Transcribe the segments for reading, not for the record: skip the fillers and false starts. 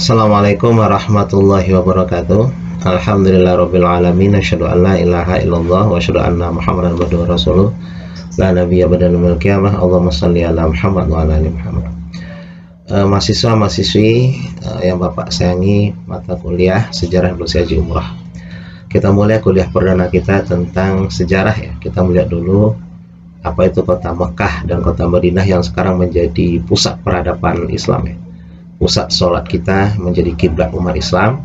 Assalamualaikum warahmatullahi wabarakatuh. Alhamdulillahirabbil alamin, asyhadu an la ilaha illallah wa asyhadu anna Muhammadan abduhu wa rasuluh. La nabiyya ba'dahu yaumil qiyamah. Allahumma shalli ala Muhammad wa ala ali Muhammad. Mahasiswa-mahasiswi yang Bapak sayangi, mata kuliah Sejarah Indonesia Haji Umrah. Kita mulai kuliah perdana kita tentang sejarah ya. Kita melihat dulu apa itu kota Mekah dan kota Madinah yang sekarang menjadi pusat peradaban Islam ya. Pusat sholat kita, menjadi kiblat umat Islam,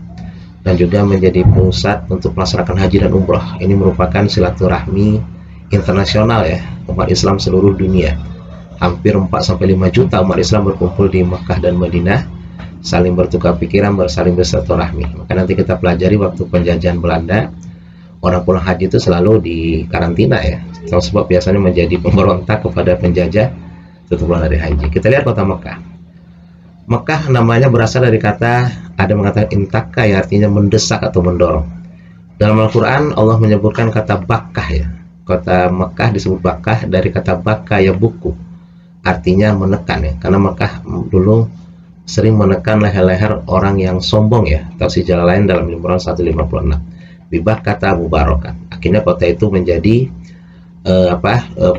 dan juga menjadi pusat untuk melaksanakan haji dan umroh. Ini merupakan silaturahmi internasional ya, umat Islam seluruh dunia. Hampir 4-5 juta umat Islam berkumpul di Mekah dan Madinah, saling bertukar pikiran, saling bersilaturahmi. Maka nanti kita pelajari waktu penjajahan Belanda, orang pulang haji itu selalu di karantina ya, sebab biasanya menjadi pemberontak kepada penjajah setelah pulang dari haji. Kita lihat kota Mekah. Mekah namanya berasal dari kata, ada mengatakan intaka ya, artinya mendesak atau mendorong. Dalam Al-Quran Allah menyebutkan kata Bakkah ya. Kota Mekah disebut Bakkah dari kata Bakka ya buku, artinya menekan ya. Karena Mekah dulu sering menekan leher-leher orang yang sombong ya. Tafsir Jalalain dalam Imran 156. Bibak kata Abu Barokan. Akhirnya kota itu menjadi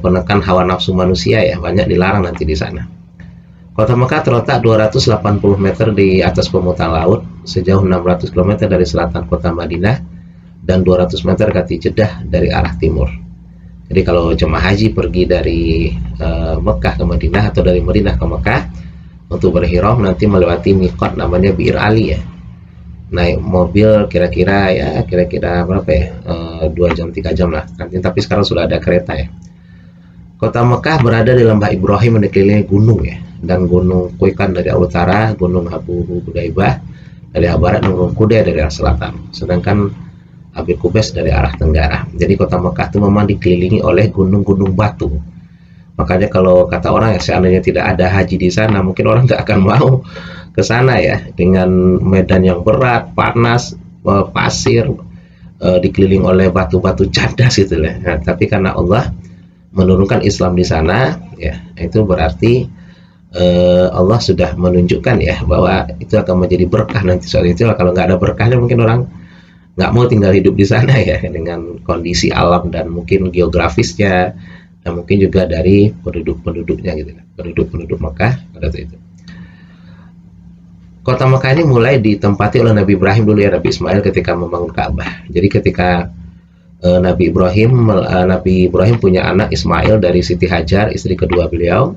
penekan hawa nafsu manusia ya. Banyak dilarang nanti di sana. Kota Mekah terletak 280 meter di atas permukaan laut, sejauh 600 km dari selatan kota Madinah, dan 200 meter kaki Jeddah dari arah timur. Jadi kalau jemaah haji pergi dari Mekah ke Madinah atau dari Madinah ke Mekah untuk berihram, nanti melewati miqat namanya Bir Ali ya. Naik mobil kira-kira berapa ya? 2 jam 3 jam lah. Nanti, tapi sekarang sudah ada kereta ya. Kota Mekah berada di lembah Ibrahim yang dikelilingi gunung ya, dan gunung Kuikan dari arah utara, gunung Abu Budaibah dari arah barat, dan gunung Kuda dari arah selatan. Sedangkan Abi Kubes dari arah tenggara. Jadi kota Mekah itu memang dikelilingi oleh gunung-gunung batu. Makanya kalau kata orang ya, seandainya tidak ada haji di sana, mungkin orang nggak akan mau ke sana ya, dengan medan yang berat, panas, pasir, dikelilingi oleh batu-batu cadas gitu lah. Nah, tapi karena Allah menurunkan Islam di sana ya, itu berarti Allah sudah menunjukkan ya bahwa itu akan menjadi berkah nanti. Soal itu kalau nggak ada berkahnya mungkin orang nggak mau tinggal hidup di sana ya, dengan kondisi alam dan mungkin geografisnya, dan mungkin juga dari penduduk-penduduknya gitu, penduduk Mekah pada waktu itu. Kota Mekah ini mulai ditempati oleh Nabi Ibrahim dulu ya, Nabi Ismail ketika membangun Ka'bah. Jadi ketika Nabi Ibrahim punya anak Ismail dari Siti Hajar, istri kedua beliau.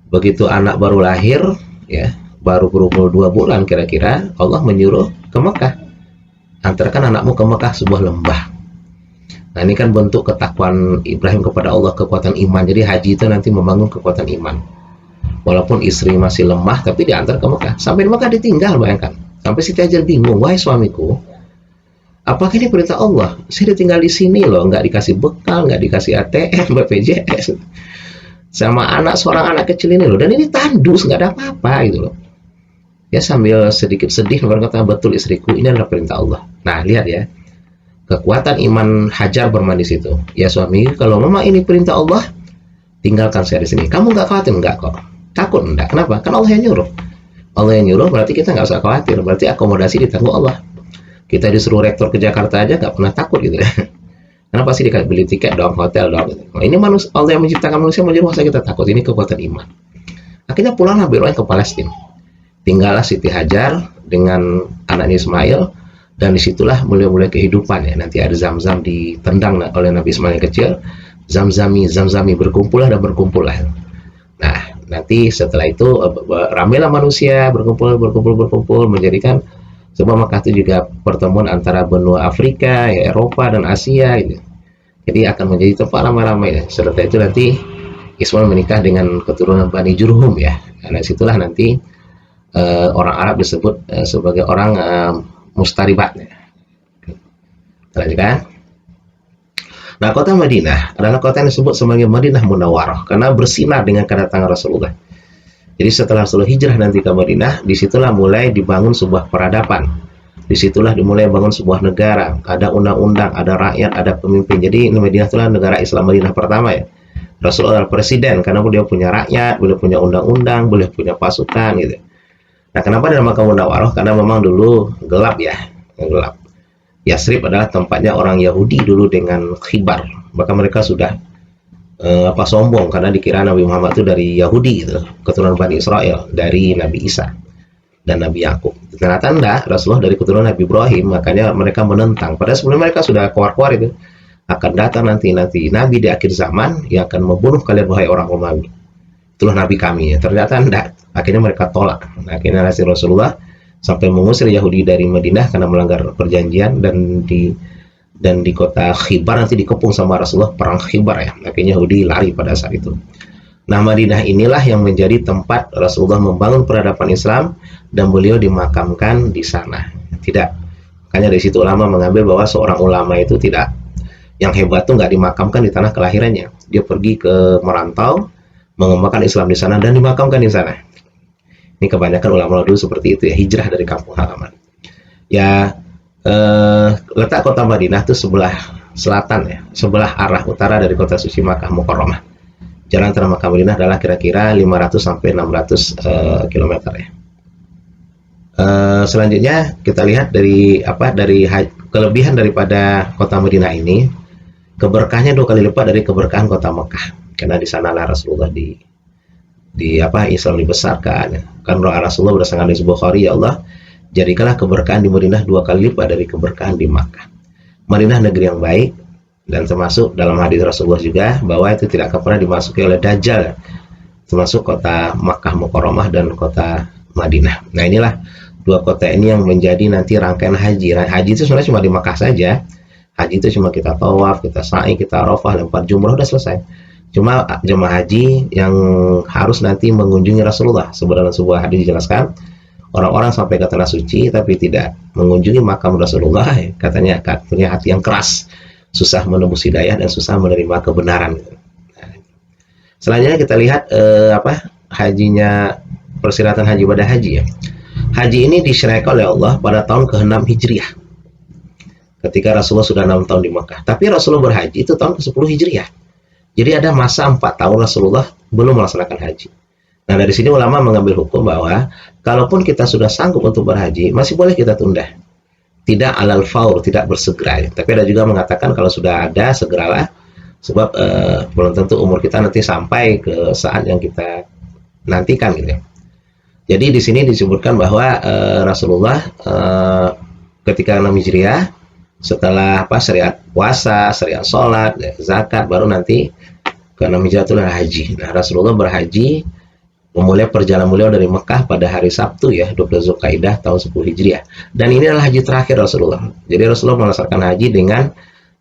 Begitu anak baru lahir ya, baru berumur 2 bulan kira-kira, Allah menyuruh ke Mekah, antarkan anakmu ke Mekah, sebuah lembah. Nah ini kan bentuk ketakwaan Ibrahim kepada Allah, kekuatan iman. Jadi haji itu nanti membangun kekuatan iman. Walaupun istri masih lemah, tapi diantar ke Mekah. Sampai di Mekah ditinggal, bayangkan. Sampai Siti Hajar bingung, wahai suamiku, apakah ini perintah Allah? Saya tinggal di sini loh, nggak dikasih bekal, nggak dikasih ATM, BPJS, sama seorang anak kecil ini loh, dan ini tandus, nggak ada apa-apa gitu loh. Ya sambil sedikit sedih, berkata, betul istriku, ini adalah perintah Allah. Nah lihat ya, kekuatan iman Hajar bermain di situ. Ya suami, kalau memang ini perintah Allah, tinggalkan saya di sini. Kamu nggak khawatir? Nggak kok. Takut? Enggak. Kenapa? Kan Allah yang nyuruh. Allah yang nyuruh berarti kita nggak usah khawatir. Berarti akomodasi ditanggung Allah. Kita disuruh rektor ke Jakarta aja nggak pernah takut gitu ya. Kenapa sih beli tiket dong, hotel dong gitu. Nah, ini manusia, Allah yang menciptakan manusia menyuruh, masa kita takut? Ini kekuatan iman. Akhirnya pulanglah Ibrahim ke Palestina. Tinggallah Siti Hajar dengan anaknya Ismail, dan disitulah mulai kehidupan ya. Nanti ada Zamzam ditendang oleh Nabi Ismail kecil. Zamzami berkumpullah dan berkumpullah. Nah nanti setelah itu ramailah manusia berkumpul menjadikan sebab Mekah itu juga pertemuan antara benua Afrika, ya, Eropa dan Asia gitu. Jadi akan menjadi tempat ramai-ramai ya. Setelah itu nanti Ismail menikah dengan keturunan Bani Jurhum ya. Karena situlah nanti orang Arab disebut sebagai orang mustaribat ya. Lanjutkan. Nah kota Madinah adalah kota yang disebut sebagai Madinah Munawwarah karena bersinar dengan kedatangan Rasulullah. Jadi setelah Rasulullah hijrah nanti ke Madinah, disitulah mulai dibangun sebuah peradaban. Disitulah dimulai bangun sebuah negara. Ada undang-undang, ada rakyat, ada pemimpin. Jadi Madinah itulah negara Islam Madinah pertama ya. Rasulullah adalah presiden karena beliau punya rakyat, beliau punya undang-undang, beliau punya pasukan gitu. Nah, kenapa dinamakan Makkah Munawarah? Karena memang dulu gelap ya, gelap. Yasrib adalah tempatnya orang Yahudi dulu dengan Khibar. Maka mereka sudah sombong karena dikira Nabi Muhammad itu dari Yahudi gitu, keturunan Bani Israel, dari Nabi Isa dan Nabi Yakub. Ternyata enggak, Rasulullah dari keturunan Nabi Ibrahim, makanya mereka menentang. Padahal sebelumnya mereka sudah keluar-keluar itu, akan datang nanti Nabi di akhir zaman yang akan membunuh kalian wahai orang Romawi. Itulah Nabi kami ya. Ternyata enggak. Akhirnya mereka tolak. Nah, akhirnya Rasulullah sampai mengusir Yahudi dari Madinah karena melanggar perjanjian, dan di kota Khibar nanti dikepung sama Rasulullah, perang Khibar ya. Akhirnya Yahudi lari pada saat itu. Nah, Madinah inilah yang menjadi tempat Rasulullah membangun peradaban Islam dan beliau dimakamkan di sana. Tidak. Makanya dari situ ulama mengambil bahwa seorang ulama itu tidak, yang hebat tuh nggak dimakamkan di tanah kelahirannya. Dia pergi ke merantau, mengembangkan Islam di sana dan dimakamkan di sana. Ini kebanyakan ulama dulu seperti itu ya, hijrah dari kampung halaman. Ya, letak kota Madinah itu sebelah selatan ya, sebelah arah utara dari kota suci Makkah Mukarramah. Jalan antara Makkah Madinah adalah kira-kira 500 sampai 600 km ya. Selanjutnya kita lihat dari kelebihan daripada kota Madinah ini, keberkahannya 2 kali lipat dari keberkahan kota Mekah, karena di sanalah Rasulullah Islam dibesarkan. Kan Rasulullah berdasarkan hadis Bukhari, ya Allah, jadikanlah keberkahan di Madinah 2 kali lipat dari keberkahan di Makkah. Madinah negeri yang baik, dan termasuk dalam hadis Rasulullah juga bahwa itu tidak akan pernah dimasuki oleh Dajjal, termasuk kota Makkah Mukarramah dan kota Madinah. Nah, inilah 2 kota ini yang menjadi nanti rangkaian haji. Haji itu sebenarnya cuma di Makkah saja. Haji itu cuma kita tawaf, kita sa'i, kita arafah, lempar jumrah, udah selesai. Cuma jemaah haji yang harus nanti mengunjungi Rasulullah. Sebenarnya sebuah hadis dijelaskan, orang-orang sampai ke tanah suci tapi tidak mengunjungi makam Rasulullah, katanya punya hati yang keras, susah menembus hidayah dan susah menerima kebenaran. Selanjutnya kita lihat hajinya, persyaratan haji pada haji ya. Haji ini disyariatkan oleh Allah pada tahun ke-6 Hijriah, ketika Rasulullah sudah 6 tahun di Mekah. Tapi Rasulullah berhaji itu tahun ke-10 Hijriah. Jadi ada masa 4 tahun Rasulullah belum melaksanakan haji. Nah, dari sini ulama mengambil hukum bahwa kalaupun kita sudah sanggup untuk berhaji, masih boleh kita tunda. Tidak alal faur, tidak bersegera. Tapi ada juga mengatakan kalau sudah ada, segeralah. Sebab belum tentu umur kita nanti sampai ke saat yang kita nantikan gitu. Jadi di sini disebutkan bahwa Rasulullah ketika 6 Hijriah, setelah syariat puasa, syariat sholat, zakat, baru nanti ke 6 Hijriah itulah haji. Nah, Rasulullah berhaji memulai perjalanan beliau dari Mekah pada hari Sabtu ya, 12 Zulkaidah tahun 10 Hijriah. Dan ini adalah haji terakhir Rasulullah. Jadi Rasulullah melaksanakan haji dengan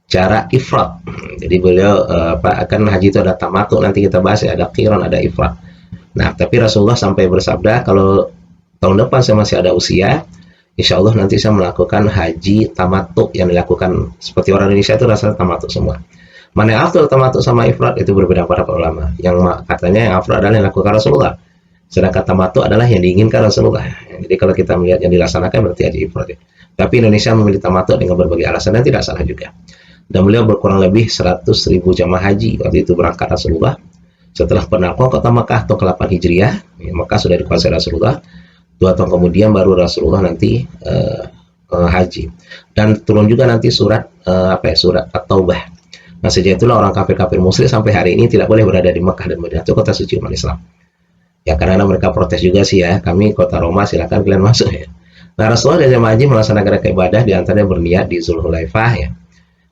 cara ifrat. Jadi beliau akan haji itu ada tamattu, nanti kita bahas ya, ada qiran, ada ifrat. Nah, tapi Rasulullah sampai bersabda, kalau tahun depan saya masih ada usia, insya Allah nanti saya melakukan haji tamattu yang dilakukan seperti orang Indonesia itu rasanya tamattu semua. Mana yang afdal tamattu sama ifrat itu berbeda para ulama. Yang katanya yang afdal adalah yang dilakukan Rasulullah. Sedangkan tamattu adalah yang diinginkan Rasulullah. Jadi kalau kita melihat yang dilaksanakan berarti haji ifrat ya. Tapi Indonesia memilih tamattu dengan berbagai alasan dan tidak salah juga. Dan beliau berkurang lebih 100.000 jamaah haji waktu itu berangkat Rasulullah. Setelah penaklukan kota Mekah tahun ke-8 Hijriah, Mekah sudah dikuasai Rasulullah. 2 tahun kemudian baru Rasulullah nanti haji. Dan turun juga nanti surat surat At-Taubah. Nah, sejak itulah orang kafir-kafir musyrik sampai hari ini tidak boleh berada di Mekah dan Madinah, itu kota suci umat Islam. Ya, karena mereka protes juga sih ya, kami kota Roma, silakan kalian masuk ya. Nah, Rasulullah dan jemaah haji melaksanakan ibadah, di antaranya berniat di Zulhulaifah ya,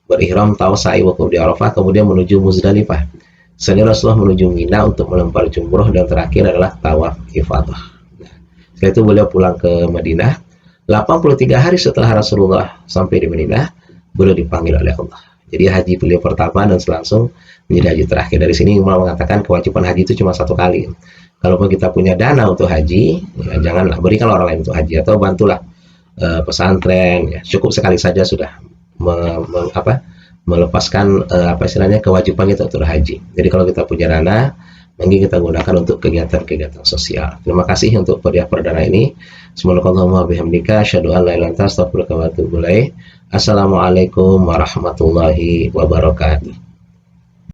berihram, tawaf, sa'i, wukuf di Arafah, kemudian menuju Muzdalifah. Selanjutnya Rasulullah menuju Mina untuk melempar jumroh, dan terakhir adalah tawaf ifadah. Nah, setelah itu beliau pulang ke Madinah. 83 hari setelah Rasulullah sampai di Madinah, beliau dipanggil oleh Allah. Jadi haji beliau pertama dan langsung menjadi haji terakhir. Dari sini ulama mengatakan kewajiban haji itu cuma 1 kali. Kalaupun kita punya dana untuk haji, ya janganlah berikan orang lain untuk haji, atau bantulah pesantren. Ya, cukup sekali saja sudah melepaskan istilahnya kewajiban kita untuk haji. Jadi kalau kita punya dana, mungkin kita gunakan untuk kegiatan-kegiatan sosial. Terima kasih untuk kuliah perdana ini. Subhanakallahumma bihamdika asyhadu an la ilaha illa anta astaghfiruka wa atubu ilaik. Assalamualaikum warahmatullahi wabarakatuh.